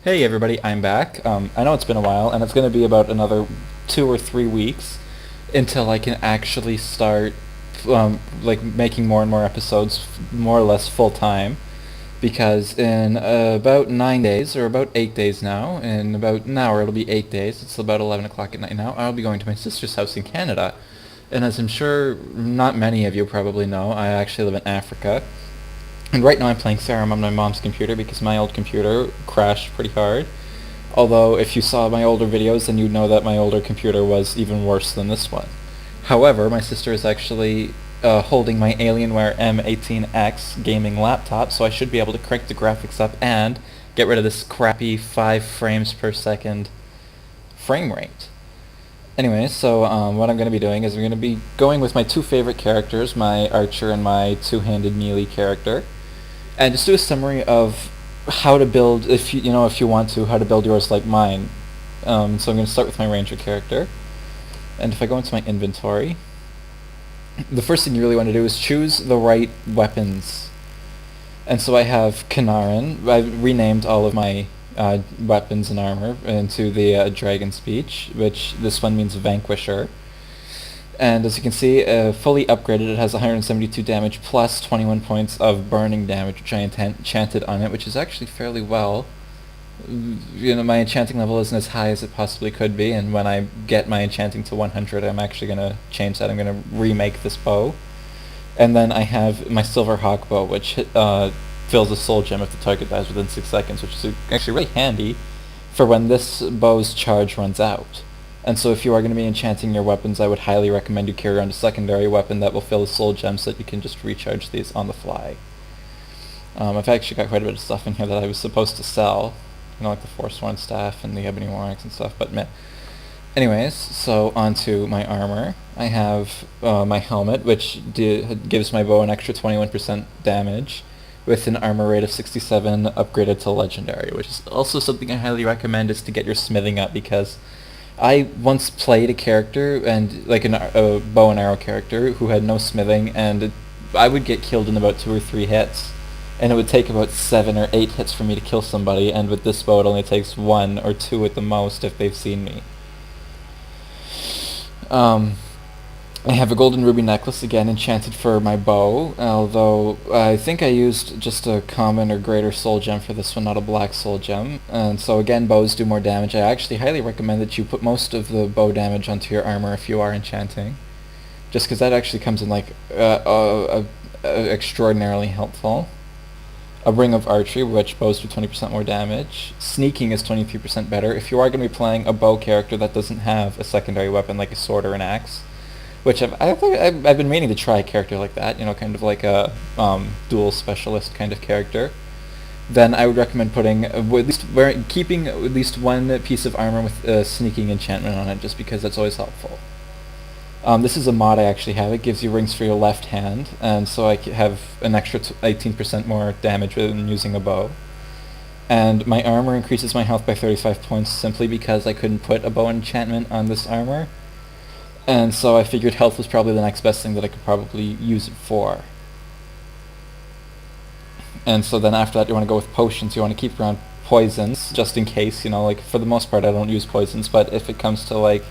Hey everybody, I'm back. I know it's been a while, and it's going to be about another 2 or 3 weeks until I can actually start, like making more and more episodes, more or less full time. Because in about 9 days, or about 8 days now, in about an hour it'll be 8 days. It's about 11 o'clock at night now. I'll be going to my sister's house in Canada, and as I'm sure not many of you probably know, I actually live in Africa. And right now I'm playing Skyrim on my mom's computer because my old computer crashed pretty hard. Although if you saw my older videos, then you'd know that my older computer was even worse than this one. However, my sister is actually holding my Alienware M18X gaming laptop, so I should be able to crank the graphics up and get rid of this crappy 5 frames per second frame rate. Anyway, so what I'm going to be doing is I'm going to be going with my two favorite characters, my archer and my two-handed melee character, and just do a summary of how to build, if you want to, how to build yours like mine. So I'm going to start with my ranger character, and if I go into my inventory, the first thing you really want to do is choose the right weapons. And so I have Kanarin. I've renamed all of my weapons and armor into the dragon speech, which this one means Vanquisher. And as you can see, fully upgraded, it has 172 damage plus 21 points of burning damage, which I enchanted on it, which is actually fairly well. My enchanting level isn't as high as it possibly could be, and when I get my enchanting to 100, I'm actually going to change that. I'm going to remake this bow. And then I have my silver hawk bow, which fills a soul gem if the target dies within 6 seconds, which is actually really handy for when this bow's charge runs out. And so if you are going to be enchanting your weapons, I would highly recommend you carry around a secondary weapon that will fill a soul gem so that you can just recharge these on the fly. I've actually got quite a bit of stuff in here that I was supposed to sell, like the Forsworn Staff and the Ebony Warrants and stuff, but meh. Anyways, so onto my armor. I have my helmet, which gives my bow an extra 21% damage, with an armor rate of 67 upgraded to legendary, which is also something I highly recommend is to get your smithing up, because I once played a character, and like a bow and arrow character, who had no smithing, and I would get killed in about 2 or 3 hits, and it would take about 7 or 8 hits for me to kill somebody, and with this bow it only takes 1 or 2 at the most if they've seen me. I have a golden ruby necklace, again enchanted for my bow, although I think I used just a common or greater soul gem for this one, not a black soul gem. And so again, bows do more damage. I actually highly recommend that you put most of the bow damage onto your armor if you are enchanting, just because that actually comes in like extraordinarily helpful. A ring of archery, which bows do 20% more damage. Sneaking is 23% better. If you are going to be playing a bow character that doesn't have a secondary weapon like a sword or an axe, which I've been meaning to try a character like that, kind of like a dual specialist kind of character, then I would recommend putting keeping at least one piece of armor with a sneaking enchantment on it, just because that's always helpful. This is a mod I actually have. It gives you rings for your left hand, and so I have an extra 18% more damage when using a bow. And my armor increases my health by 35 points simply because I couldn't put a bow enchantment on this armor. And so I figured health was probably the next best thing that I could probably use it for. And so then after that you want to go with potions. You want to keep around poisons, just in case, like for the most part I don't use poisons, but if it comes to like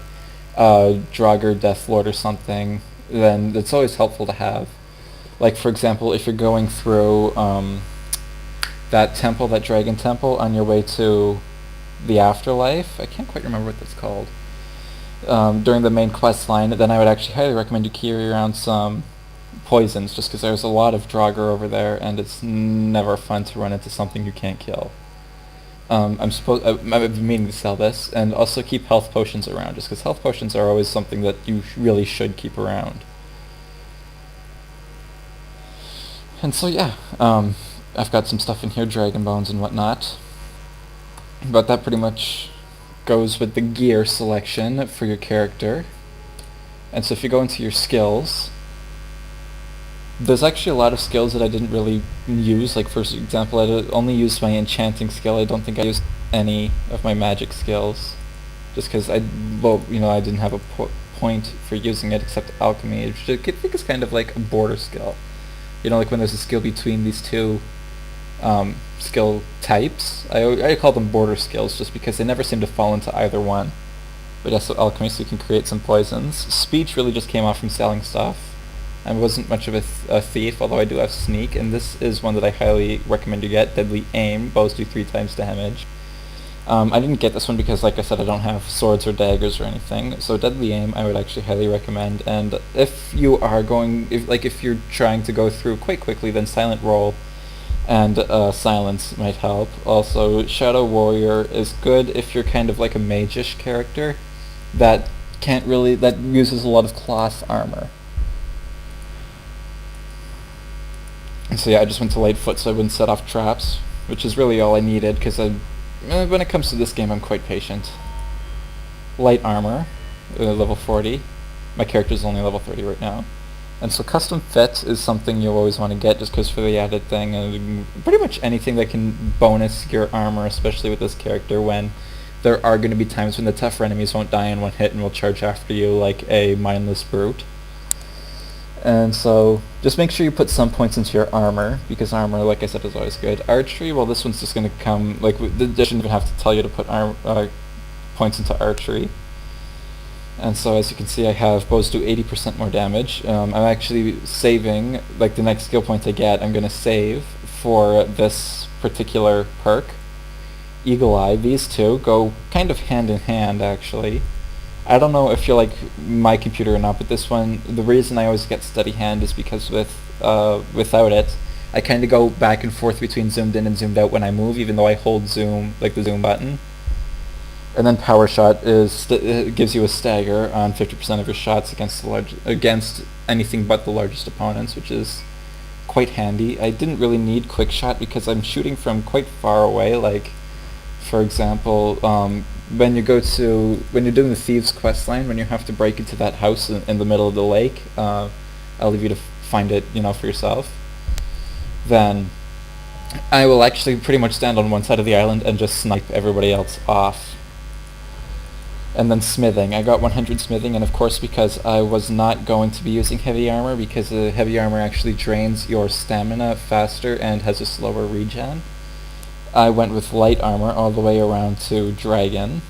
Draugr Deathlord or something, then it's always helpful to have. Like for example, if you're going through that temple, that dragon temple, on your way to the afterlife, I can't quite remember what that's called, during the main quest line, then I would actually highly recommend you carry around some poisons, just because there's a lot of Draugr over there, and it's never fun to run into something you can't kill. I've been meaning to sell this, and also keep health potions around, just because health potions are always something that you really should keep around. And so yeah, I've got some stuff in here, dragon bones and whatnot, but that pretty much goes with the gear selection for your character. And so if you go into your skills, there's actually a lot of skills that I didn't really use. Like for example, I only used my enchanting skill. I don't think I used any of my magic skills, just because I didn't have a point for using it except alchemy, which I think is kind of like a border skill. Like when there's a skill between these two skill types. I call them border skills just because they never seem to fall into either one. But yes, so alchemy, so you can create some poisons. Speech really just came off from selling stuff. I wasn't much of a thief, although I do have sneak, and this is one that I highly recommend you get. Deadly aim, bows do 3 times damage. I didn't get this one because, like I said, I don't have swords or daggers or anything. So deadly aim, I would actually highly recommend. And if you are if you're trying to go through quite quickly, then silent roll and silence might help. Also, shadow warrior is good if you're kind of like a mage-ish character that uses a lot of cloth armor. So yeah, I just went to Lightfoot so I wouldn't set off traps, which is really all I needed, because when it comes to this game, I'm quite patient. Light armor, level 40. My character's only level 30 right now. And so custom fit is something you'll always want to get just because for the added thing, and pretty much anything that can bonus your armor, especially with this character, when there are going to be times when the tougher enemies won't die in one hit and will charge after you like a mindless brute. And so just make sure you put some points into your armor, because armor, like I said, is always good. Archery, well, this one's just going to come, like, they shouldn't even have to tell you to put points into archery. And so as you can see, I have bows do 80% more damage. I'm actually saving, like the next skill point I get, I'm going to save for this particular perk. Eagle Eye, these two go kind of hand in hand, actually. I don't know if you're like my computer or not, but this one, the reason I always get steady hand is because without it, I kind of go back and forth between zoomed in and zoomed out when I move, even though I hold zoom, like the zoom button. And then power shot gives you a stagger on 50% of your shots against anything but the largest opponents, which is quite handy. I didn't really need quick shot because I'm shooting from quite far away. Like, for example, when you're doing the Thieves quest line, when you have to break into that house in the middle of the lake, I'll leave you to find it, for yourself. Then I will actually pretty much stand on one side of the island and just snipe everybody else off. And then smithing. I got 100 smithing, and of course because I was not going to be using heavy armor, because heavy armor actually drains your stamina faster and has a slower regen, I went with light armor all the way around to dragon,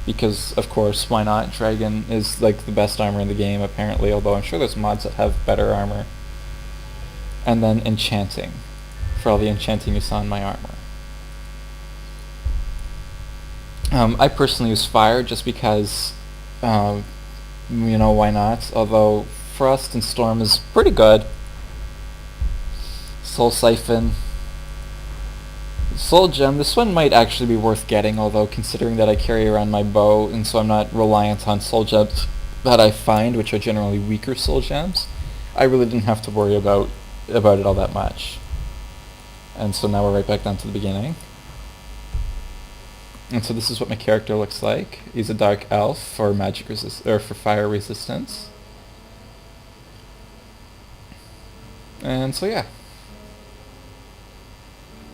because of course, why not? Dragon is like the best armor in the game apparently, although I'm sure there's mods that have better armor. And then enchanting, for all the enchanting you saw in my armor. I personally use fire just because, why not? Although frost and storm is pretty good. Soul siphon. Soul gem, this one might actually be worth getting, although considering that I carry around my bow, and so I'm not reliant on soul gems that I find, which are generally weaker soul gems, I really didn't have to worry about it all that much. And so now we're right back down to the beginning. And so this is what my character looks like. He's a dark elf for for fire resistance. And so yeah.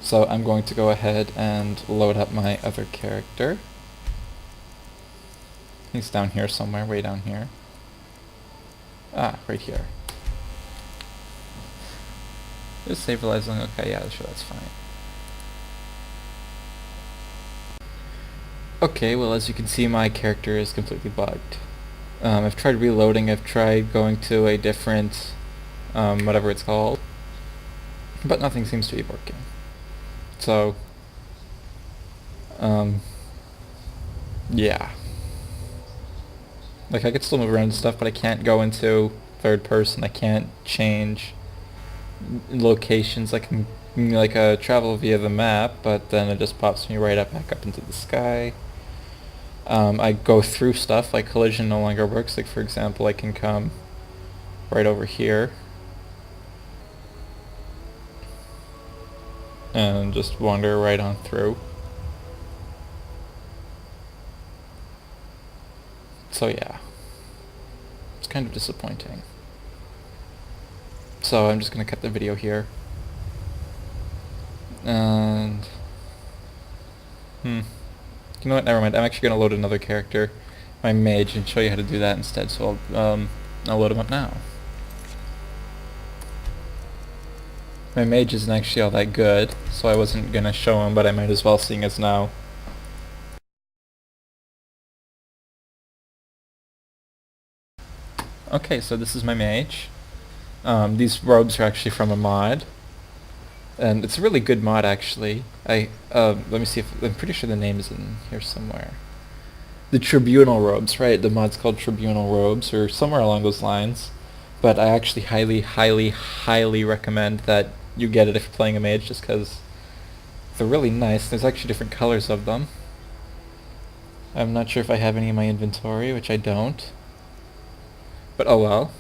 So I'm going to go ahead and load up my other character. He's down here somewhere, way down here. Ah, right here. Just stabilizing, okay, yeah, sure, that's fine. Okay, well, as you can see, my character is completely bugged. I've tried reloading, I've tried going to a different, whatever it's called, but nothing seems to be working. So, yeah. Like, I could still move around and stuff, but I can't go into third person, I can't change locations, I can travel via the map, but then it just pops me right back up into the sky. I go through stuff, like collision no longer works, like for example I can come right over here and just wander right on through. So yeah, it's kind of disappointing. So I'm just going to cut the video here. And you know what, never mind, I'm actually going to load another character, my mage, and show you how to do that instead, so I'll load him up now. My mage isn't actually all that good, so I wasn't gonna show him, but I might as well, seeing as now. Okay, so this is my mage. These robes are actually from a mod, and it's a really good mod actually. Let me see if I'm pretty sure the name is in here somewhere. The Tribunal robes, right? The mod's called Tribunal robes, or somewhere along those lines. But I actually highly, highly, highly recommend that you get it if you're playing a mage, just because they're really nice. There's actually different colors of them. I'm not sure if I have any in my inventory, which I don't. But oh well.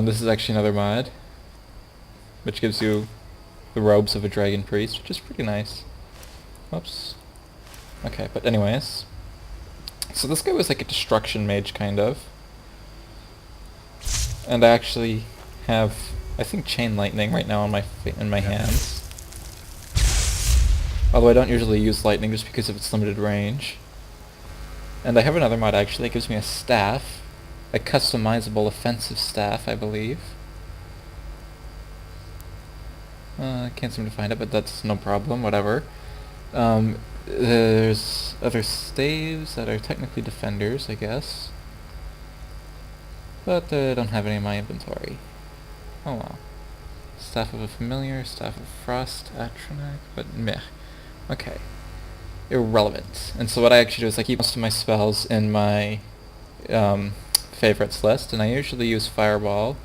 This is actually another mod, which gives you the robes of a dragon priest, which is pretty nice. Oops. Okay, but anyways. So this guy was like a destruction mage, kind of. And I actually have, I think, chain lightning right now in my hands. Although I don't usually use lightning just because of its limited range. And I have another mod actually that gives me a staff. A customizable offensive staff, I believe. I can't seem to find it, but that's no problem, whatever. There's other staves that are technically defenders, I guess. But I don't have any in my inventory. Oh well. Staff of a familiar, staff of frost, atronac, but meh. Okay. Irrelevant. And so what I actually do is I keep most of my spells in my favorites list, and I usually use fireball.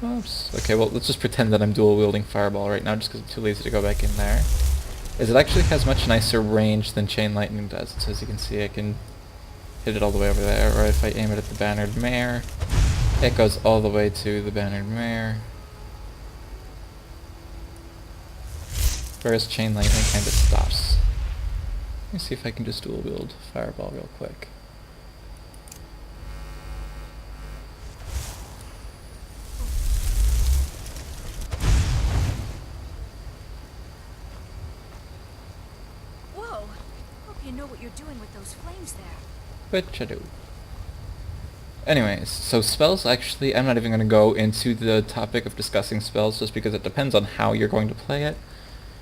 Oops. Okay, well, let's just pretend that I'm dual-wielding fireball right now, just because I'm too lazy to go back in there. Is it actually has much nicer range than chain lightning does. So as you can see, I can hit it all the way over there, or if I aim it at the bannered mare, it goes all the way to the bannered mare. Whereas chain lightning kind of stops. Let me see if I can just dual-wield fireball real quick. You know what you're doing with those flames there. Which I do. Anyways, so spells actually, I'm not even going to go into the topic of discussing spells just because it depends on how you're going to play it.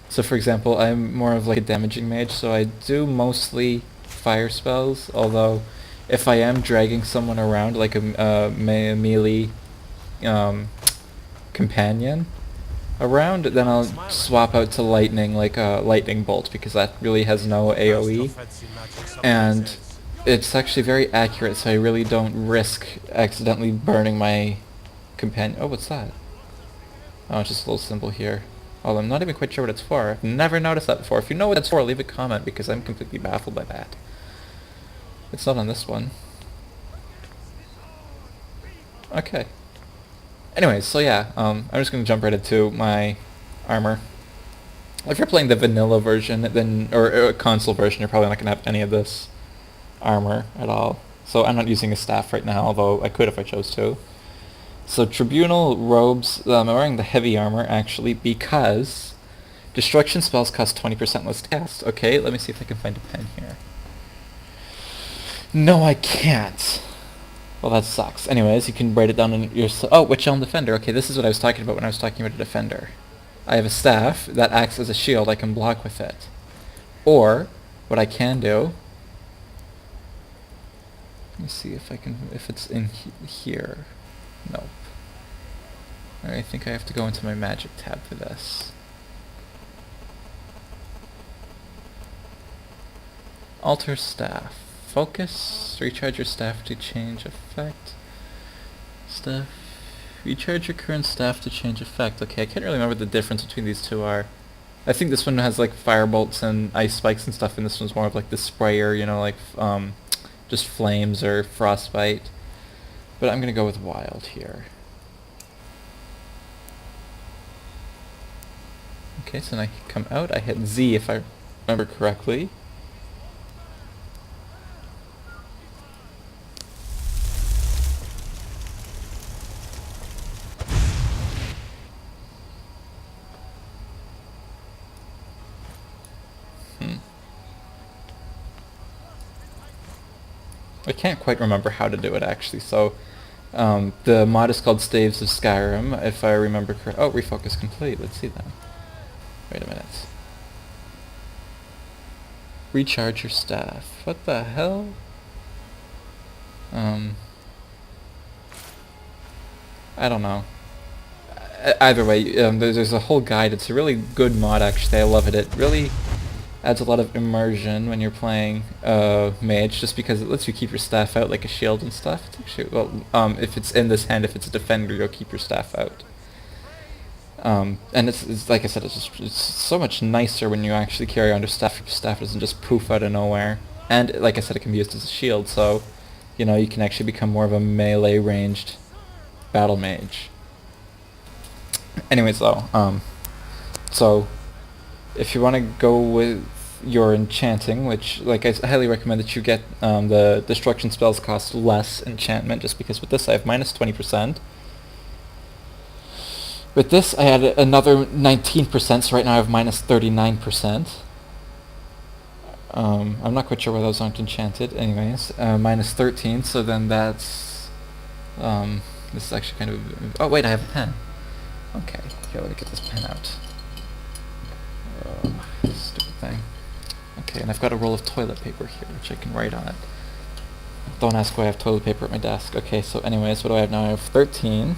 So for example, I'm more of like a damaging mage, so I do mostly fire spells, although if I am dragging someone around like a melee companion around, then I'll swap out to lightning, like a lightning bolt, because that really has no AoE, and it's actually very accurate, so I really don't risk accidentally burning my companion. Oh, what's that? Oh, it's just a little symbol here. Oh, I'm not even quite sure what it's for. I've never noticed that before. If you know what it's for, leave a comment, because I'm completely baffled by that. It's not on this one. Okay. Anyways, so yeah, I'm just going to jump right into my armor. If you're playing the vanilla version, then or a console version, you're probably not going to have any of this armor at all. So I'm not using a staff right now, although I could if I chose to. So Tribunal robes, I'm wearing the heavy armor actually because destruction spells cost 20% less to cast. Okay, let me see if I can find a pen here. No, I can't. Well, that sucks. Anyways, you can write it down in your... Oh, Witch Elm Defender. Okay, this is what I was talking about when I was talking about a defender. I have a staff that acts as a shield. I can block with it. Or, what I can do... Let me see if I can... If it's in here. Nope. I think I have to go into my magic tab for this. Alter staff. Focus. Recharge your staff to change effect. Staff. Recharge your current staff to change effect. Okay, I can't really remember what the difference between these two are. I think this one has like fire bolts and ice spikes and stuff, and this one's more of like the sprayer, you know, like just flames or frostbite. But I'm gonna go with wild here. Okay, so then I come out. I hit Z if I remember correctly. I can't quite remember how to do it actually, so The mod is called Staves of Skyrim, if I remember correct. Oh, refocus complete. Let's see that. Wait a minute. Recharge your staff. What the hell? I don't know. Either way, there's a whole guide. It's a really good mod, actually. I love it. It really adds a lot of immersion when you're playing mage, just because it lets you keep your staff out like a shield and stuff. It's actually, well, if it's in this hand, if it's a defender, you'll keep your staff out. And it's like I said, it's so much nicer when you actually carry around your staff. Your staff doesn't just poof out of nowhere. And like I said, it can be used as a shield, so you know you can actually become more of a melee ranged battle mage. Anyways, though, so if you want to go with your enchanting, which, like, I highly recommend that you get the destruction spells cost less enchantment, just because with this I have minus 20%. With this I had another 19%, so right now I have minus 39%. I'm not quite sure why those aren't enchanted. Anyways, minus 13, so then that's... this is actually kind of... Oh, wait, I have a pen. Okay, here, let me get this pen out. Stupid thing. Okay, and I've got a roll of toilet paper here, which I can write on it. Don't ask why I have toilet paper at my desk. Okay, so anyways, what do I have now? I have 13,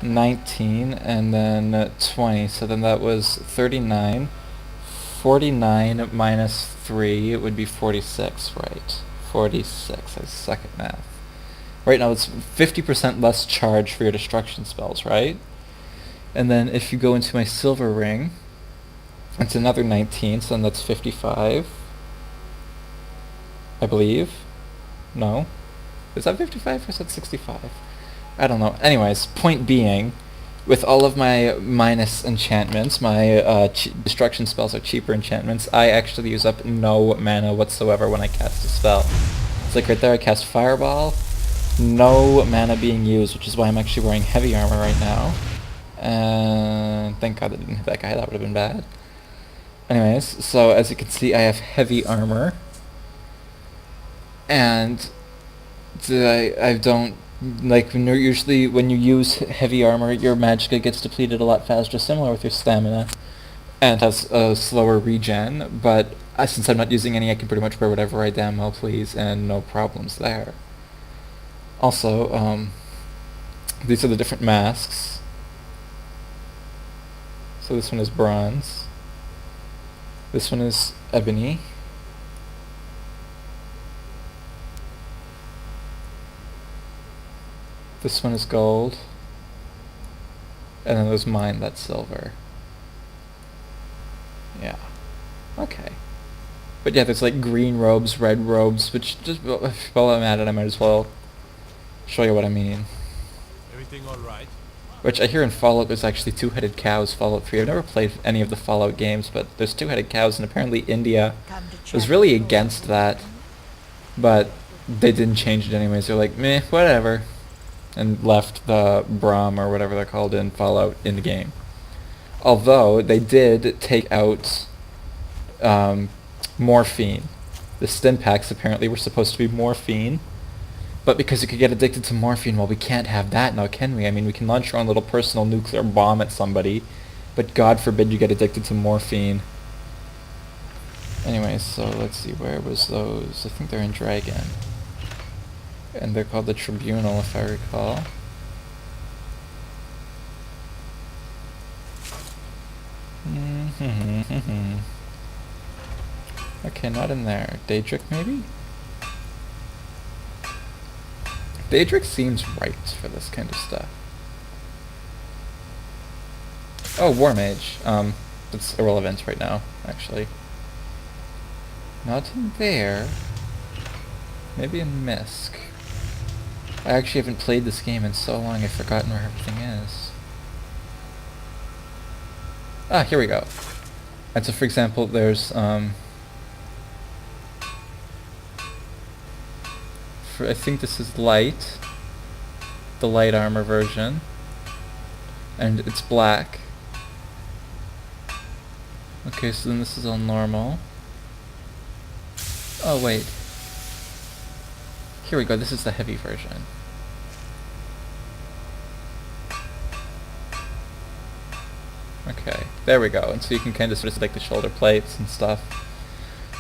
19, and then 20, so then that was 39. 49 minus 3, it would be 46, right? 46, I suck at math. Right now it's 50% less charge for your destruction spells, right? And then if you go into my silver ring, it's another 19, so then that's 55. I believe. No? Is that 55 or is that 65? I don't know. Anyways, point being, with all of my minus enchantments, my destruction spells are cheaper enchantments, I actually use up no mana whatsoever when I cast a spell. It's like right there I cast Fireball, no mana being used, which is why I'm actually wearing heavy armor right now. And thank God that didn't hit that guy, that would have been bad. Anyways, so as you can see I have heavy armor. And I don't... Like, usually when you use heavy armor, your magicka gets depleted a lot faster, similar with your stamina, and has a slower regen, but since I'm not using any, I can pretty much wear whatever I damn well please, and no problems there. Also, these are the different masks. So this one is bronze. This one is ebony. This one is gold. And then there's mine, that's silver. Yeah. Okay. But yeah, there's like green robes, red robes, which just, while I'm at it, I might as well show you what I mean. Everything alright? Which I hear in Fallout there's actually two-headed cows, Fallout 3. I've never played any of the Fallout games, but there's two-headed cows, and apparently India was really against that. But they didn't change it anyways. They're like, meh, whatever. And left the Brahm, or whatever they're called in Fallout, in the game. Although, they did take out morphine. The stim packs apparently were supposed to be morphine, but because you could get addicted to morphine, well, we can't have that now, can we? I mean, we can launch our own little personal nuclear bomb at somebody, but God forbid you get addicted to morphine. Anyways, so let's see, where was those? I think they're in Dragon. And they're called the Tribunal, if I recall. Okay, not in there. Daedric, maybe? Daedric seems right for this kind of stuff. Oh, War Mage. That's irrelevant right now, actually. Not in there. Maybe in Misk. I actually haven't played this game in so long I've forgotten where everything is. Ah, here we go. And so, for example, there's, I think this is light. The light armor version. And it's black. Okay, so then this is all normal. Oh, wait. Here we go, this is the heavy version. Okay, there we go. And so you can kind of sort of see like the shoulder plates and stuff.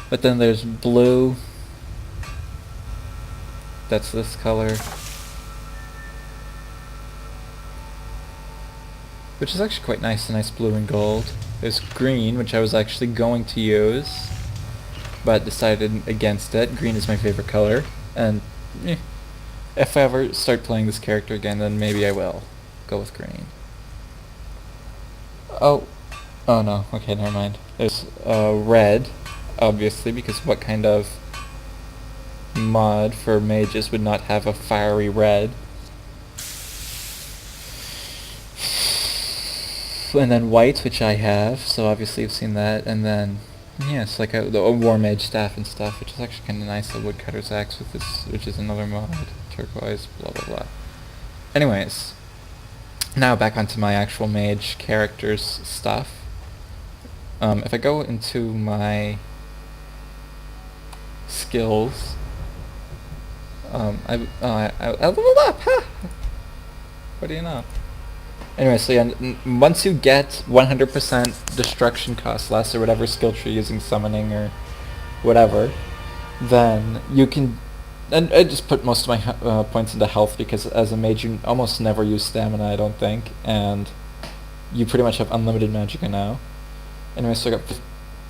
But then there's blue. That's this color. Which is actually quite nice, a nice blue and gold. There's green, which I was actually going to use, but decided against it. Green is my favorite color, and if I ever start playing this character again, then maybe I will go with green. Oh no, okay, never mind. There's red, obviously, because what kind of mod for mages would not have a fiery red? And then white, which I have, so obviously you've seen that, and then, yes, like a war mage staff and stuff, which is actually kind of nice, a woodcutter's axe with this, which is another mod, turquoise, blah blah blah. Anyways, now back onto my actual mage character's stuff. If I go into my skills, I leveled up, huh? What do you know? Anyway, so yeah, once you get 100% destruction cost less, or whatever skill tree you're using, summoning or whatever, then you can... And I just put most of my points into health, because as a mage you almost never use stamina, I don't think, and you pretty much have unlimited magicka now. Anyway, so I got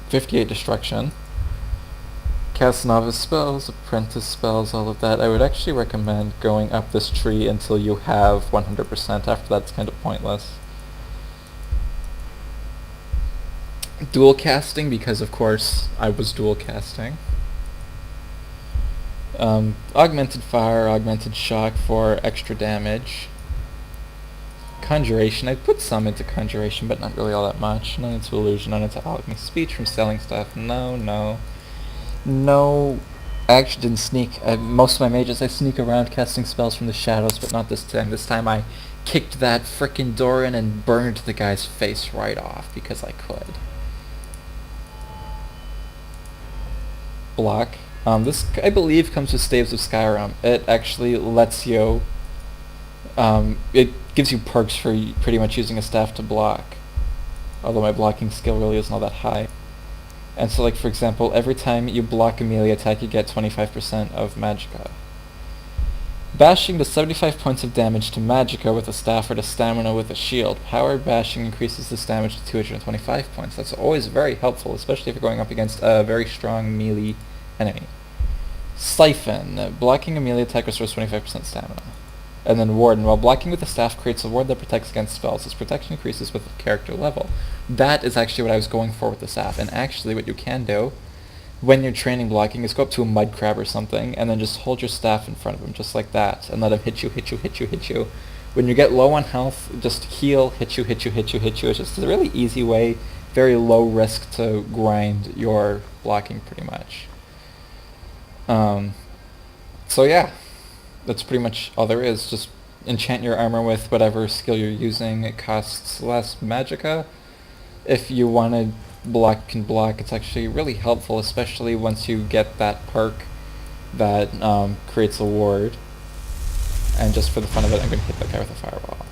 58 destruction. Cast novice spells, apprentice spells, all of that. I would actually recommend going up this tree until you have 100%. After that, it's kind of pointless. Dual casting, because of course I was dual casting. Augmented fire, augmented shock for extra damage. Conjuration, I put some into conjuration, but not really all that much. None into illusion, none into alchemy. Speech from selling stuff, no. No, I actually didn't sneak. Most of my mages, I sneak around casting spells from the shadows, but not this time. This time I kicked that frickin' door in and burned the guy's face right off, because I could. Block. This, I believe, comes with Staves of Skyrim. It actually lets you... it gives you perks for pretty much using a staff to block. Although my blocking skill really isn't all that high. And so, like, for example, every time you block a melee attack, you get 25% of magicka. Bashing does 75 points of damage to magicka with a staff, or to stamina with a shield. Power bashing increases this damage to 225 points. That's always very helpful, especially if you're going up against a very strong melee enemy. Siphon. Blocking a melee attack restores 25% stamina. And then Warden. While blocking with a staff creates a ward that protects against spells. This protection increases with the character level. That is actually what I was going for with the staff. And actually what you can do when you're training blocking is go up to a mud crab or something and then just hold your staff in front of him just like that and let him hit you. When you get low on health, just heal, hit you. It's just a really easy way, very low risk to grind your blocking pretty much. So yeah. That's pretty much all there is. Just enchant your armor with whatever skill you're using. It costs less magicka. If you want to block, can block. It's actually really helpful, especially once you get that perk that creates a ward. And just for the fun of it, I'm going to hit that guy with a fireball.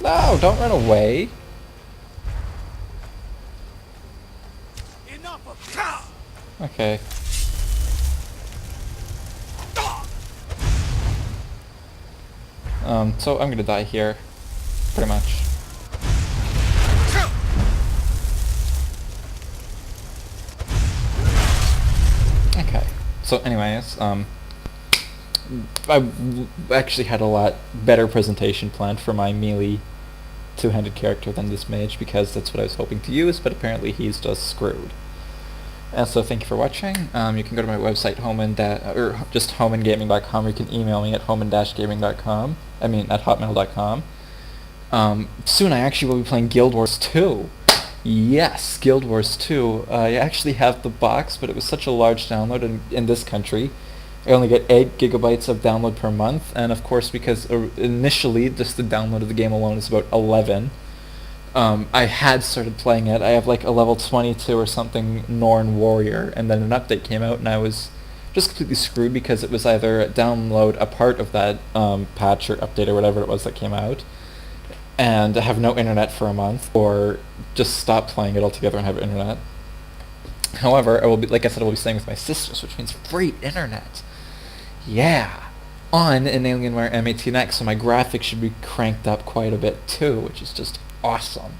No, don't run away. Okay. So I'm gonna die here, pretty much. Okay, so anyways, I actually had a lot better presentation planned for my melee two-handed character than this mage, because that's what I was hoping to use, but apparently he's just screwed. And so thank you for watching. You can go to my website, or just homangaming.com, or you can email me at homan-gaming.com. I mean, at hotmail.com. Soon I actually will be playing Guild Wars 2. Yes, Guild Wars 2. I actually have the box, but it was such a large download in this country. I only get 8 gigabytes of download per month, and of course because initially just the download of the game alone is about 11. I had started playing it. I have like a level 22 or something Norn warrior, and then an update came out, and I was just completely screwed because it was either download a part of that patch or update or whatever it was that came out, and have no internet for a month, or just stop playing it altogether and have internet. However, I will be, like I said, I will be staying with my sisters, which means free internet. Yeah. On an Alienware M18X, so my graphics should be cranked up quite a bit too, which is just awesome.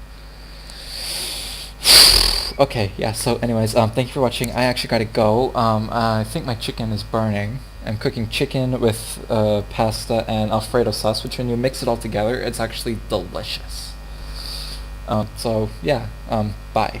Okay, yeah, so anyways, thank you for watching. I actually gotta go. I think my chicken is burning. I'm cooking chicken with pasta and Alfredo sauce, which when you mix it all together, it's actually delicious. So, yeah, bye.